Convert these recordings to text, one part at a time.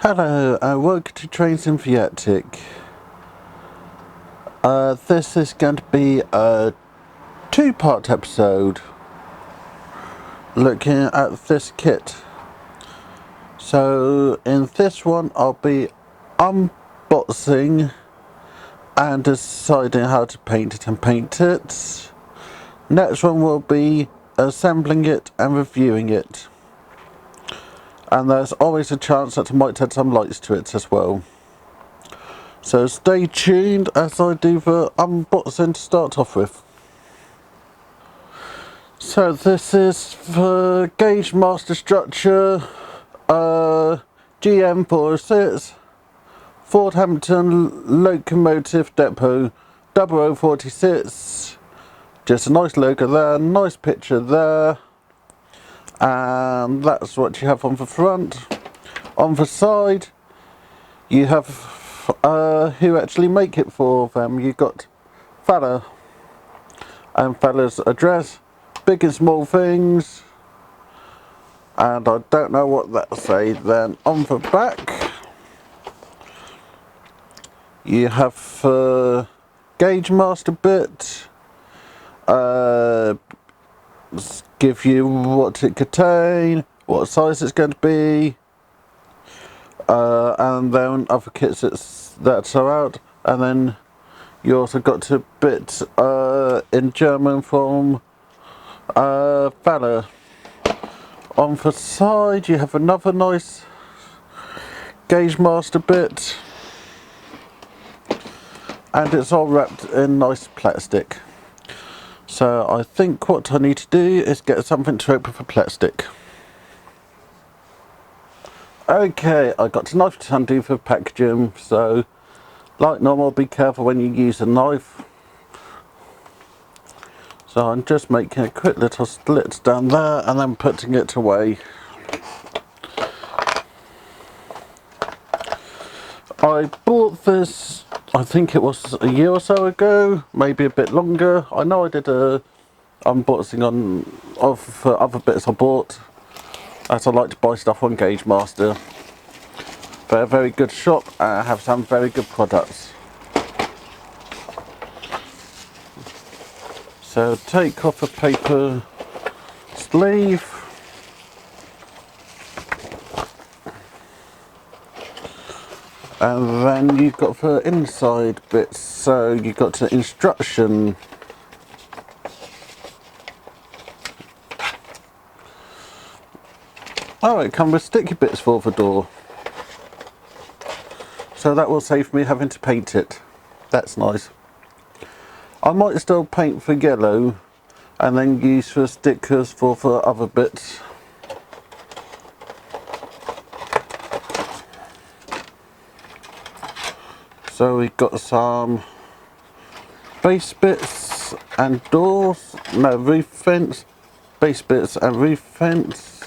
Hello and welcome to Trains and Viatic. This is going to be a two-part episode looking at this kit. So in this one I'll be unboxing and deciding how to paint it. Next one will be assembling it and reviewing it. And there's always a chance that I might add some lights to it as well. So stay tuned as I do the unboxing to start off with. So this is the Gaugemaster structure GM406 Fordhampton Locomotive Depot 0046. Just a nice logo there, nice picture there. And that's what you have on the front. On the side you have who actually make it for them. You got Fella and Fella's address, big and small things, and I don't know what that say. Then on the back you have the Gaugemaster bit, give you what it contains, what size it's going to be, and then other kits that are out, and then you also got a bit in German from Fella. On the side you have another nice Gaugemaster bit, and it's all wrapped in nice plastic. So I think what I need to do is get something to open the plastic. Okay, I got a knife to undo for packaging, so like normal, be careful when you use a knife. So I'm just making a quick little slit down there and then putting it away. I bought this, I think it was a year or so ago, maybe a bit longer. I know I did a unboxing of other bits I bought, as I like to buy stuff on Gaugemaster. They're a very good shop and have some very good products. So take off a paper sleeve, and then you've got the inside bits. So you've got the instruction. Oh, it comes with sticky bits for the door. So that will save me having to paint it. That's nice. I might still paint for yellow and then use the stickers for the other bits. So we've got some base bits and doors, no, roof fence, base bits and roof fence.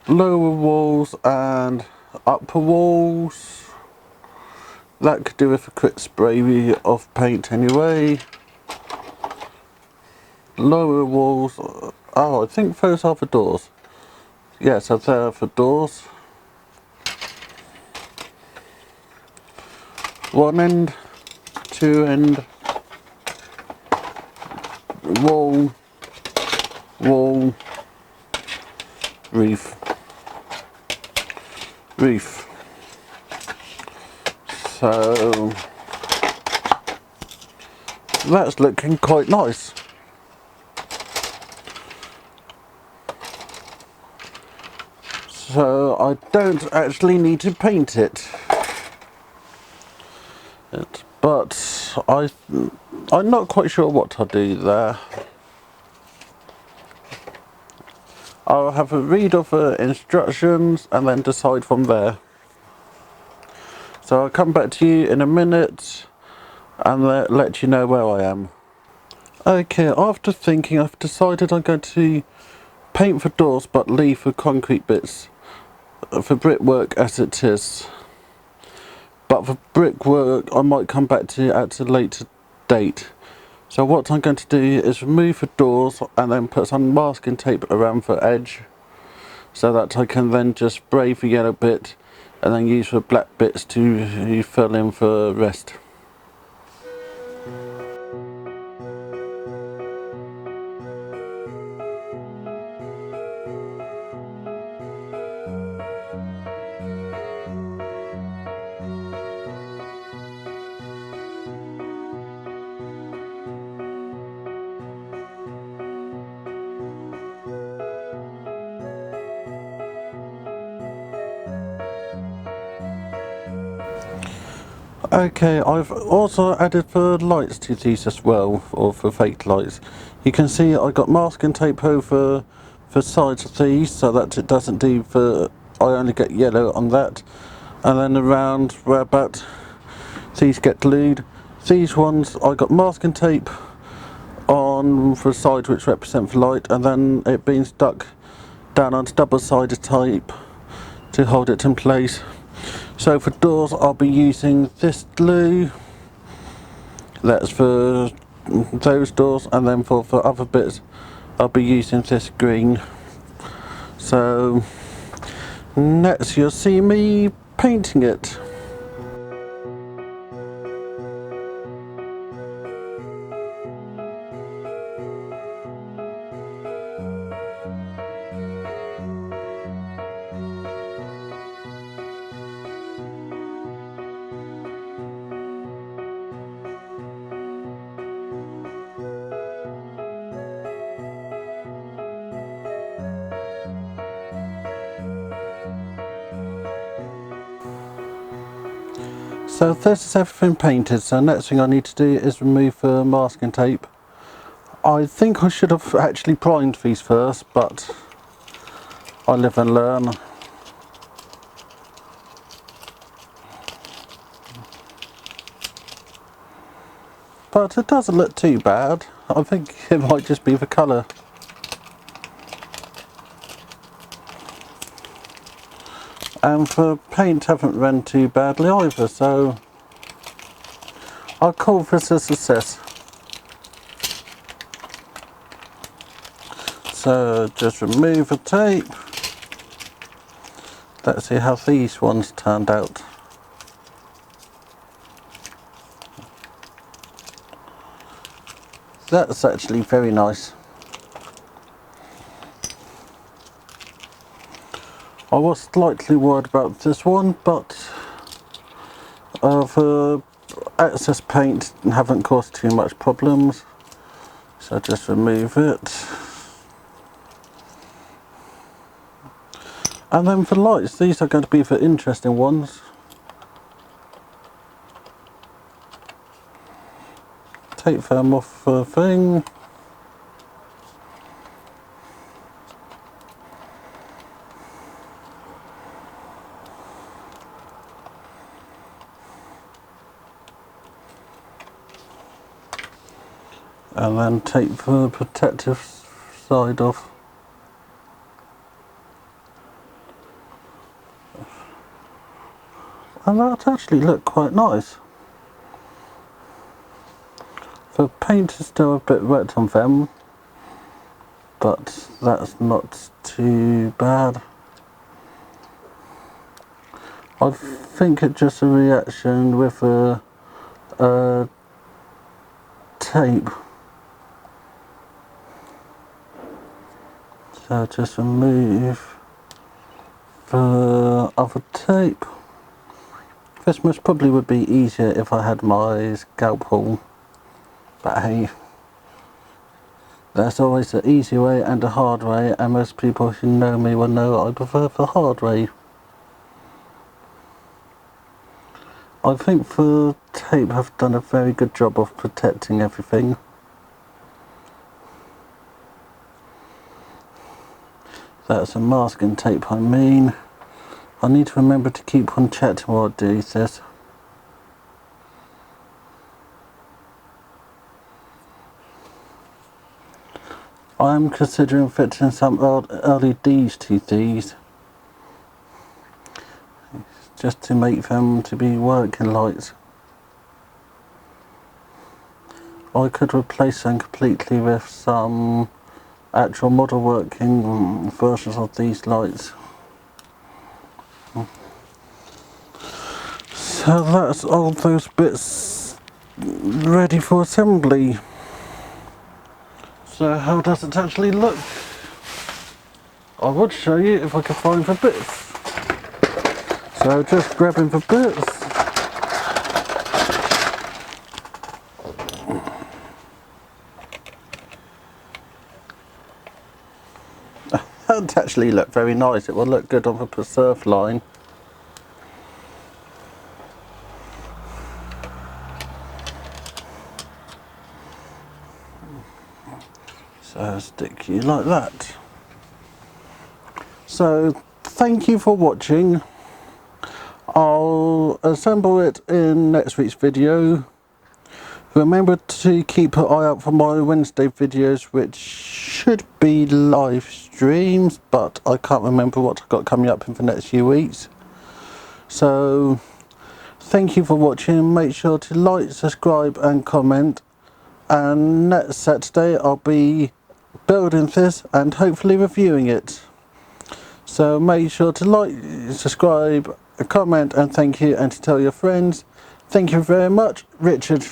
Lower walls and upper walls. That could do with a quick spray of paint anyway. Lower walls, oh, I think those are the doors. Yeah, so they're for doors. One end, two end, wall, wall, roof. So that's looking quite nice. So I don't actually need to paint it, but I'm not quite sure what I'll do there. I'll have a read of the instructions and then decide from there. So I'll come back to you in a minute and let you know where I am. Okay, after thinking, I've decided I'm going to paint the doors but leave the concrete bits for brickwork as it is. But for brickwork I might come back to at a later date, So what I'm going to do is remove the doors and then put some masking tape around the edge, so that I can then just spray the yellow bit and then use the black bits to fill in the rest. Okay, I've also added the lights to these as well, or the fake lights. You can see I got masking tape over the sides of these so that it doesn't do the, I only get yellow on that, and then around where about these get glued. These ones I got masking tape on the side which represent the light, and then it being stuck down onto double-sided tape to hold it in place. So for doors I'll be using this glue, that's for those doors, and then for other bits I'll be using this green. So next you'll see me painting it. So this is everything painted, so next thing I need to do is remove the masking tape. I think I should have actually primed these first, but I live and learn. But it doesn't look too bad. I think it might just be the colour. And the paint haven't run too badly either, so I'll call this a success. So just remove the tape. Let's see how these ones turned out. That's actually very nice. I was slightly worried about this one, but the excess paint haven't caused too much problems. So just remove it. And then for lights, these are going to be the interesting ones. Take them off the thing. And then take the protective side off. And that actually looked quite nice. The paint is still a bit wet on them, but that's not too bad. I think it's just a reaction with the tape. So just remove the other tape. This most probably would be easier if I had my scalpel, but hey, there's always the easy way and the hard way, and most people who know me will know I prefer the hard way. I think the tape have done a very good job of protecting everything. That's a masking tape, I mean. I need to remember to keep on checked while I do this. I am considering fitting some LEDs to these, just to make them to be working lights. I could replace them completely with some actual model working versions of these lights. So that's all those bits ready for assembly. So how does it actually look? I would show you if I could find the bits. So just grabbing the bits. That would actually look very nice. It will look good on the preserve line. So stick you like that. So thank you for watching. I'll assemble it in next week's video. Remember to keep an eye out for my Wednesday videos, which should be live streams, but I can't remember what I've got coming up in the next few weeks. So thank you for watching. Make sure to like, subscribe and comment, and next Saturday I'll be building this and hopefully reviewing it. So make sure to like, subscribe, comment and thank you, and to tell your friends. Thank you very much, Richard.